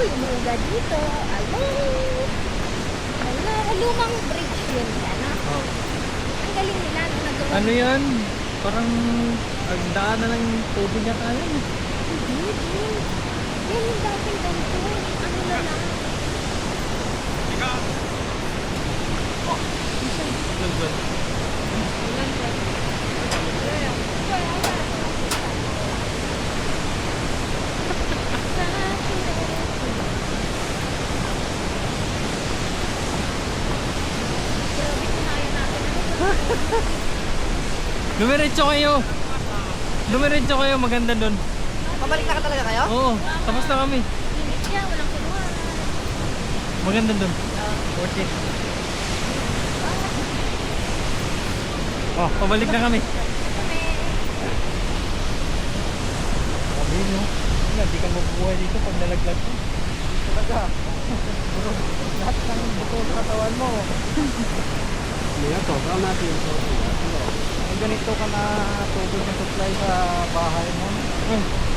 Uy, umuuga dito. Hello. Hello. Lumang bridge yun yan. Oh. Ang galing nila nung nagawa. Ano yan? Parang daan na ng tubig na tayo. Hindi. Yan yung dating ganito. Ano na lang. Lagyan. Dumiretso kayo. Dumiretso kayo, maganda doon. Pabalik na ka talaga kayo? Oo, tapos na kami. Init siya, walang kinuha. Maganda doon. Worth it. Oh, pabalik na kami. Sabi nyo, hindi ka mabubuhay dito pag nalaglag mo. Talaga. Lahat ng buto sa katawan mo. Ang ganito ka na tubig na supply sa bahay mo.